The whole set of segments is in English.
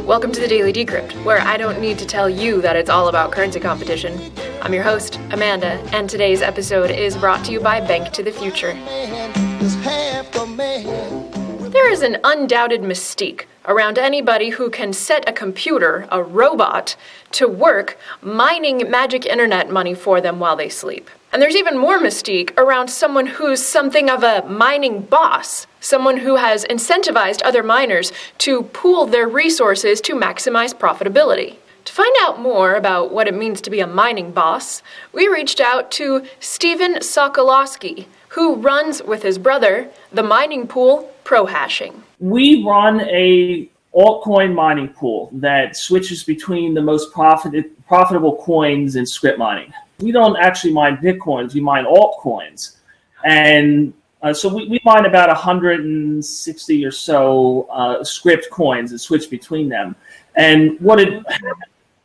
Welcome to the Daily Decrypt, where I don't need to tell you that it's all about currency competition. I'm your host, Amanda, and today's episode is brought to you by Bank to the Future. There is an undoubted mystique around anybody who can set a computer, a robot, to work mining magic internet money for them while they sleep. And there's even more mystique around someone who's something of a mining boss, someone who has incentivized other miners to pool their resources to maximize profitability. To find out more about what it means to be a mining boss, we reached out to Steven Sokolowski, who runs with his brother the mining pool ProHashing. We run a altcoin mining pool that switches between the most profitable coins in script mining. We don't actually mine Bitcoins, we mine altcoins. And so we mine about 160 or so script coins and switch between them. And what it happened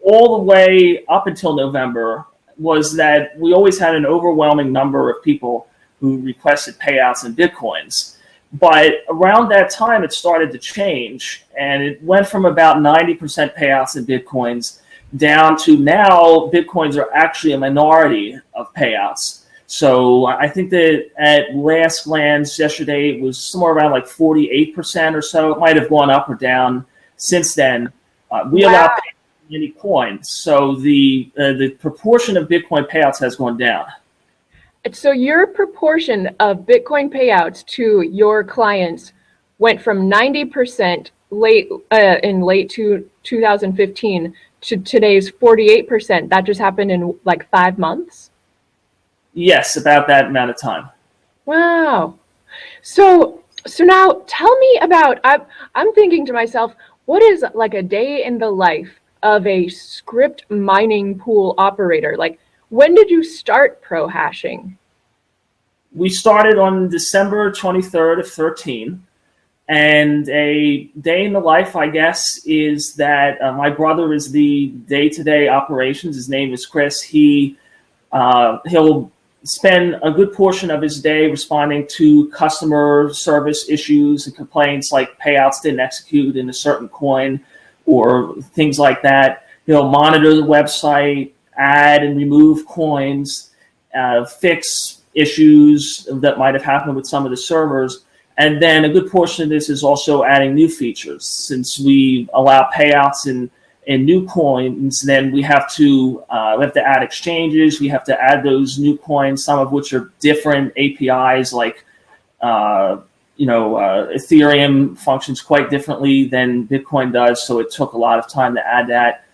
all the way up until November was that we always had an overwhelming number of people who requested payouts in Bitcoins. But around that time, it started to change, and it went from about 90% payouts in Bitcoins down to now Bitcoins are actually a minority of payouts. So I think that at last glance yesterday, it was somewhere around like 48% or so. It might have gone up or down since then. We allow payouts in any coin, so the proportion of Bitcoin payouts has gone down. So your proportion of Bitcoin payouts to your clients went from 90% in late 2015 to today's 48%. That just happened in like 5 months? Yes, about that amount of time. Wow. So now tell me about, I'm thinking to myself, what is like a day in the life of a script mining pool operator? Like, when did you start ProHashing? We started on December 23rd of 13. And a day in the life, I guess, is that my brother is the day-to-day operations. His name is Chris. He'll spend a good portion of his day responding to customer service issues and complaints like payouts didn't execute in a certain coin or things like that. He'll monitor the website, add and remove coins, fix issues that might have happened with some of the servers. And then a good portion of this is also adding new features. Since we allow payouts in new coins, then we have to add exchanges. We have to add those new coins, some of which are different APIs, like Ethereum functions quite differently than Bitcoin does. So it took a lot of time to add that.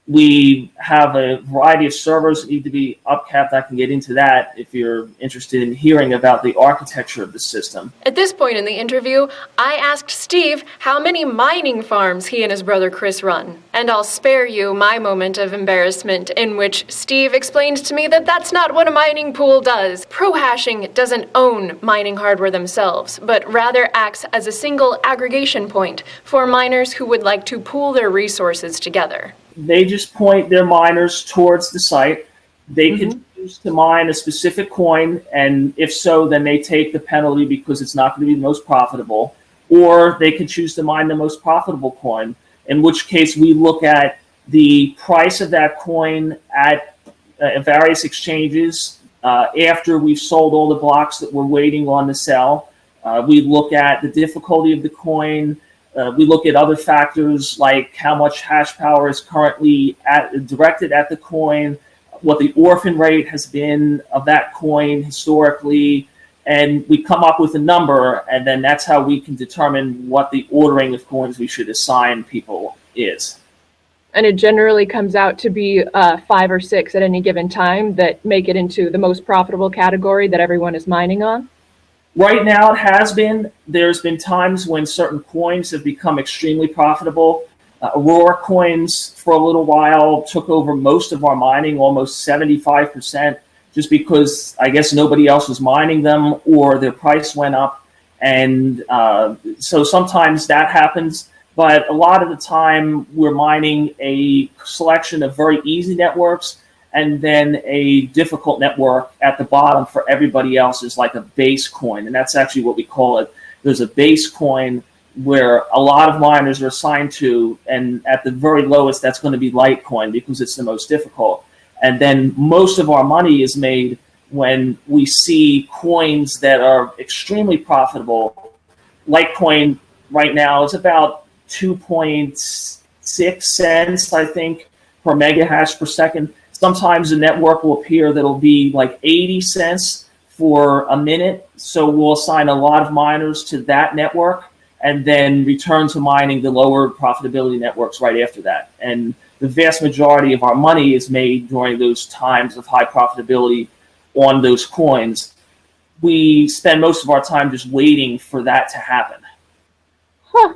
We have a variety of servers that need to be upcapped. I can get into that if you're interested in hearing about the architecture of the system. At this point in the interview, I asked Steve how many mining farms he and his brother Chris run. And I'll spare you my moment of embarrassment in which Steve explains to me that that's not what a mining pool does. ProHashing doesn't own mining hardware themselves, but rather acts as a single aggregation point for miners who would like to pool their resources together. They just point their miners towards the site. They can choose to mine a specific coin, and if so, then they take the penalty because it's not going to be the most profitable. Or they can choose to mine the most profitable coin, in which case we look at the price of that coin at various exchanges after we've sold all the blocks that we're waiting on to sell. We look at the difficulty of the coin. We look at other factors like how much hash power is currently directed at the coin, what the orphan rate has been of that coin historically, and we come up with a number, and then that's how we can determine what the ordering of coins we should assign people is. And it generally comes out to be 5 or 6 at any given time that make it into the most profitable category that everyone is mining on? Right now it has been. There's been times when certain coins have become extremely profitable. Aurora coins for a little while took over most of our mining, almost 75%, just because I guess nobody else was mining them or their price went up. And so sometimes that happens. But a lot of the time we're mining a selection of very easy networks and then a difficult network at the bottom for everybody else is like a base coin, and that's actually what we call it. There's a base coin where a lot of miners are assigned to, and at the very lowest, that's going to be Litecoin because it's the most difficult. And then most of our money is made when we see coins that are extremely profitable. Litecoin right now is about 2.6 cents, I think, per mega hash per second. Sometimes the network will appear that it'll be like 80 cents for a minute. So we'll assign a lot of miners to that network and then return to mining the lower profitability networks right after that. And the vast majority of our money is made during those times of high profitability on those coins. We spend most of our time just waiting for that to happen. Huh.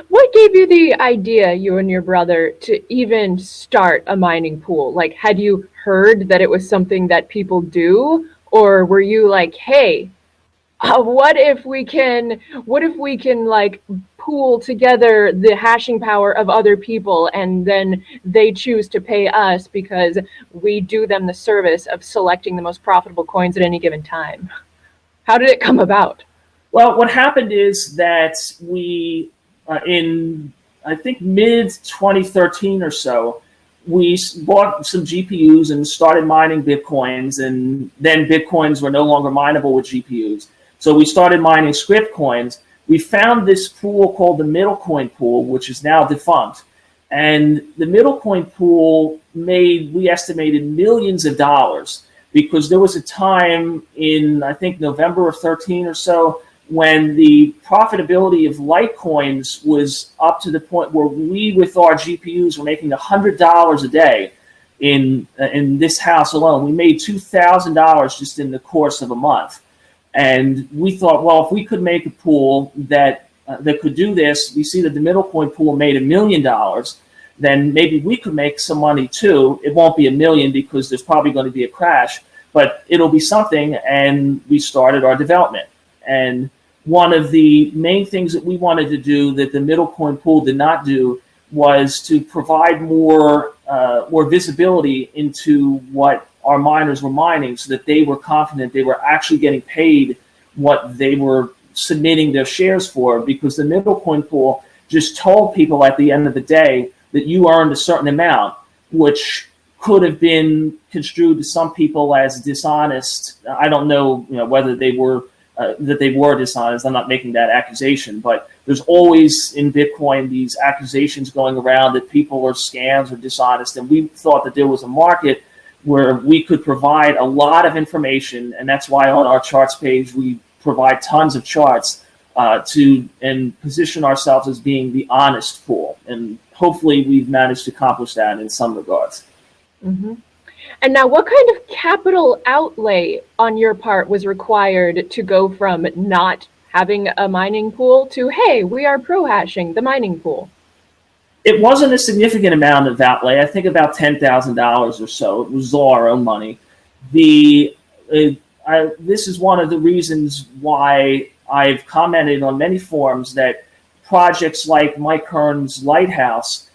What gave you the idea, you and your brother, to even start a mining pool? Like, had you heard that it was something that people do? Or were you like, hey, what if we can like pool together the hashing power of other people and then they choose to pay us because we do them the service of selecting the most profitable coins at any given time? How did it come about? Well, what happened is that we, in I think mid 2013 or so, we bought some GPUs and started mining Bitcoins, and then Bitcoins were no longer mineable with GPUs. So we started mining script coins. We found this pool called the Middlecoin pool, which is now defunct. And the Middlecoin pool made, we estimated, millions of dollars, because there was a time in, I think, November of 13 or so, when the profitability of Litecoins was up to the point where we, with our GPUs, were making $100 a day in this house alone. We made $2,000 just in the course of a month. And we thought, well, if we could make a pool that could do this, we see that the Middlecoin pool made $1 million, then maybe we could make some money too. It won't be $1 million because there's probably going to be a crash, but it'll be something. And we started our development. And one of the main things that we wanted to do that the Middlecoin pool did not do was to provide more visibility into what our miners were mining, so that they were confident they were actually getting paid what they were submitting their shares for, because the Middlecoin pool just told people at the end of the day that you earned a certain amount, which could have been construed to some people as dishonest. I don't know, whether they were dishonest. I'm not making that accusation, but there's always in Bitcoin these accusations going around that people are scams or dishonest, and we thought that there was a market where we could provide a lot of information, and that's why on our charts page we provide tons of charts and position ourselves as being the honest pool. And hopefully we've managed to accomplish that in some regards. Mm-hmm. And now, what kind of capital outlay on your part was required to go from not having a mining pool to, hey, we are pro-hashing the mining pool? It wasn't a significant amount of outlay. I think about $10,000 or so. It was all our own money. This is one of the reasons why I've commented on many forums that projects like Mike Hearn's Lighthouse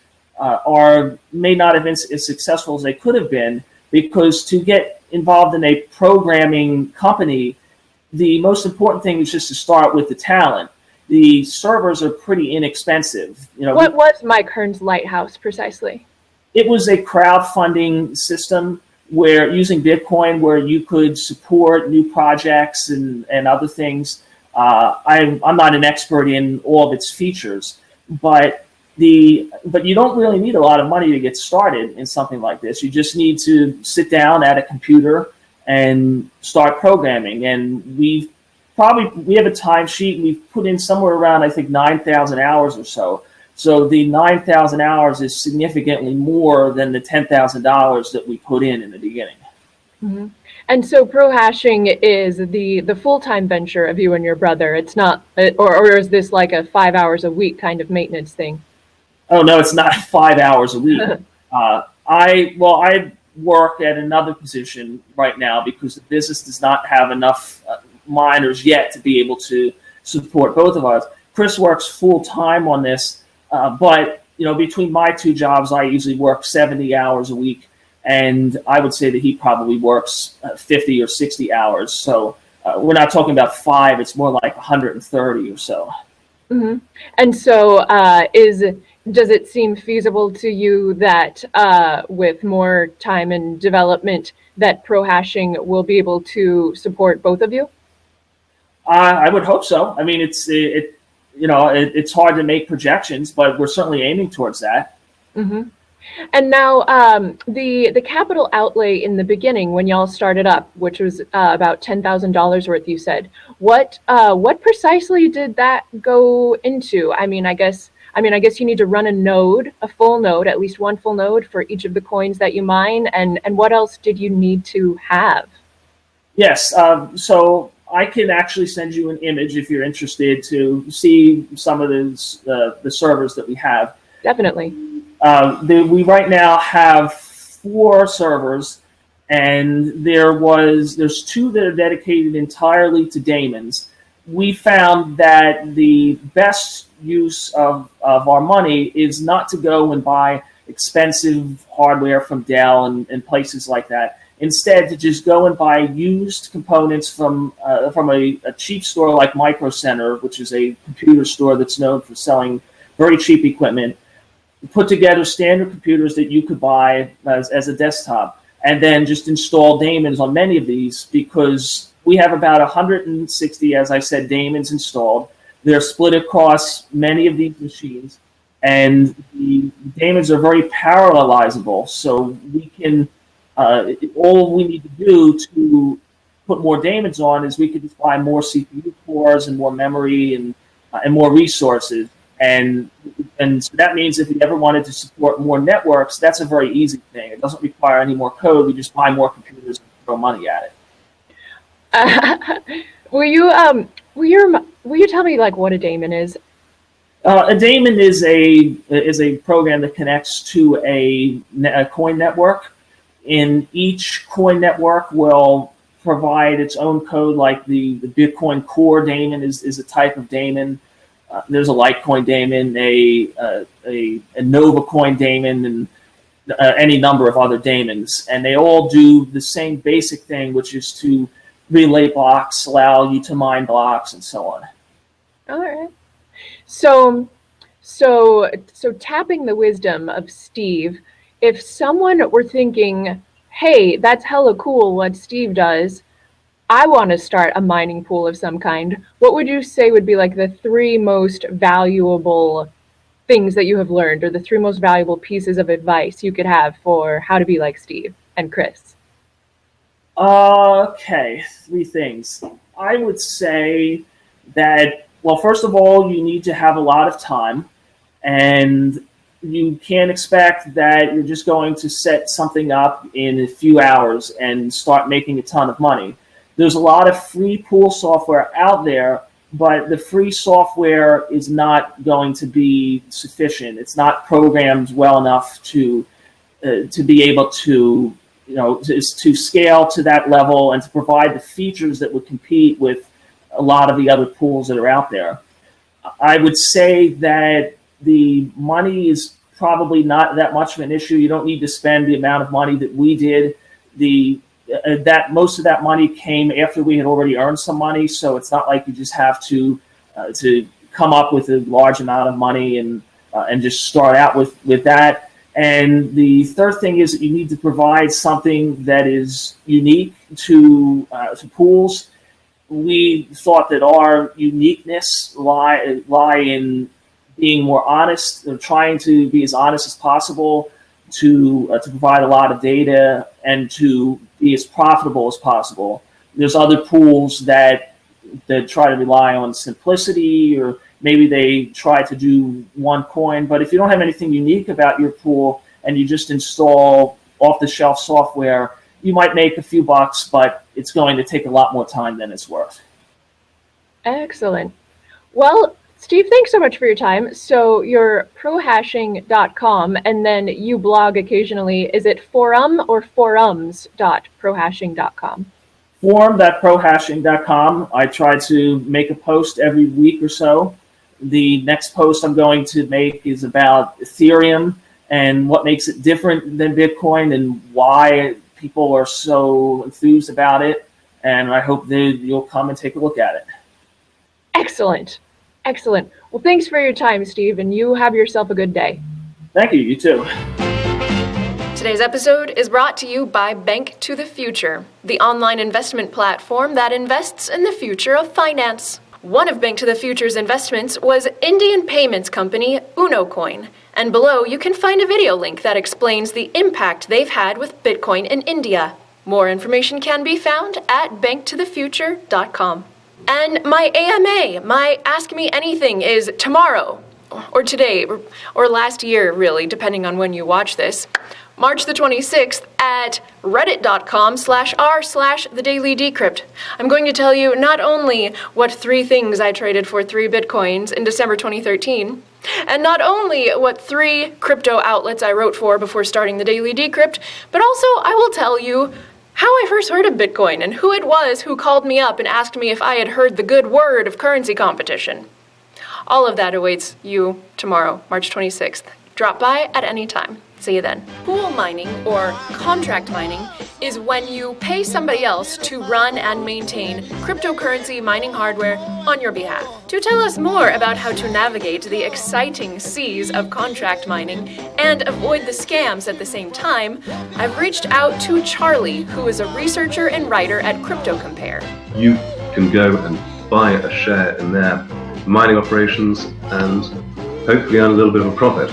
may not have been as successful as they could have been, because to get involved in a programming company, the most important thing is just to start with the talent. The servers are pretty inexpensive. What was Mike Hearn's Lighthouse precisely? It was a crowdfunding system where, using Bitcoin, where you could support new projects and other things. I'm not an expert in all of its features, but you don't really need a lot of money to get started in something like this. You just need to sit down at a computer and start programming. And we have a timesheet. We've put in somewhere around, I think, 9,000 hours or so. So the 9,000 hours is significantly more than the $10,000 that we put in the beginning. Mm-hmm. And so pro-hashing is the full-time venture of you and your brother. It's not, or is this like a 5 hours a week kind of maintenance thing? Oh, no, it's not 5 hours a week. I work at another position right now because the business does not have enough miners yet to be able to support both of us. Chris works full-time on this, but between my two jobs, I usually work 70 hours a week. and I would say that he probably works 50 or 60 hours. So we're not talking about 5; it's more like 130 or so. Hmm. And so, does it seem feasible to you that with more time and development, that pro hashing will be able to support both of you? I would hope so. I mean, it's hard to make projections, but we're certainly aiming towards that. Hmm. And now, the capital outlay in the beginning when y'all started up, which was about $10,000 worth, you said. What precisely did that go into? I guess you need to run a full node, at least one full node for each of the coins that you mine. And what else did you need to have? Yes. So I can actually send you an image if you're interested to see some of the servers that we have. Definitely. We right now have 4 servers, and there's 2 that are dedicated entirely to daemons. We found that the best use of our money is not to go and buy expensive hardware from Dell and places like that. Instead, to just go and buy used components from a cheap store like Micro Center, which is a computer store that's known for selling very cheap equipment. Put together standard computers that you could buy as a desktop, and then just install daemons on many of these, because we have about 160, as I said, daemons installed. They're split across many of these machines, and the daemons are very parallelizable, so we can all we need to do to put more daemons on is we could just buy more CPU cores and more memory and more resources. And so that means if you ever wanted to support more networks, that's a very easy thing. It doesn't require any more code. We just buy more computers and throw money at it. Will you tell me like what a daemon is? A daemon is a program that connects to a coin network. In each coin network will provide its own code, like the Bitcoin Core daemon is a type of daemon. There's a Litecoin daemon, a Nova Coin daemon, and any number of other daemons. And they all do the same basic thing, which is to relay blocks, allow you to mine blocks, and so on. All right. So tapping the wisdom of Steve, if someone were thinking, hey, that's hella cool what Steve does, I want to start a mining pool of some kind, what would you say would be like the 3 most valuable things that you have learned, or the 3 most valuable pieces of advice you could have for how to be like Steve and Chris? Okay, 3 things. I would say that, well, first of all, you need to have a lot of time, and you can't expect that you're just going to set something up in a few hours and start making a ton of money. There's a lot of free pool software out there, but the free software is not going to be sufficient. It's not programmed well enough to be able to, to scale to that level and to provide the features that would compete with a lot of the other pools that are out there. I would say that the money is probably not that much of an issue. You don't need to spend the amount of money that we did. That most of that money came after we had already earned some money, so it's not like you just have to come up with a large amount of money and just start out with that. And the third thing is that you need to provide something that is unique to pools. We thought that our uniqueness lie in being more honest, trying to be as honest as possible, to provide a lot of data, and to be as profitable as possible. There's other pools that try to rely on simplicity, or maybe they try to do one coin. But if you don't have anything unique about your pool and you just install off-the-shelf software, you might make a few bucks, but it's going to take a lot more time than it's worth. Excellent. Well, Steve, thanks so much for your time. So you're prohashing.com, and then you blog occasionally. Is it forum or forums.prohashing.com? Forum.prohashing.com. I try to make a post every week or so. The next post I'm going to make is about Ethereum and what makes it different than Bitcoin and why people are so enthused about it. And I hope that you'll come and take a look at it. Excellent. Excellent. Well, thanks for your time, Steve, and you have yourself a good day. Thank you. You too. Today's episode is brought to you by Bank to the Future, the online investment platform that invests in the future of finance. One of Bank to the Future's investments was Indian payments company UnoCoin, and below you can find a video link that explains the impact they've had with Bitcoin in India. More information can be found at banktothefuture.com. And my AMA, my Ask Me Anything, is tomorrow, or today, or last year, really, depending on when you watch this. March the 26th at reddit.com/r/thedailydecrypt. I'm going to tell you not only what 3 things I traded for 3 Bitcoins in December 2013, and not only what 3 crypto outlets I wrote for before starting the Daily Decrypt, but also I will tell you how I first heard of Bitcoin and who it was who called me up and asked me if I had heard the good word of currency competition. All of that awaits you tomorrow, March 26th. Drop by at any time. See you then. Pool mining, or contract mining, is when you pay somebody else to run and maintain cryptocurrency mining hardware on your behalf. To tell us more about how to navigate the exciting seas of contract mining and avoid the scams at the same time, I've reached out to Charlie, who is a researcher and writer at CryptoCompare. You can go and buy a share in their mining operations and hopefully earn a little bit of a profit.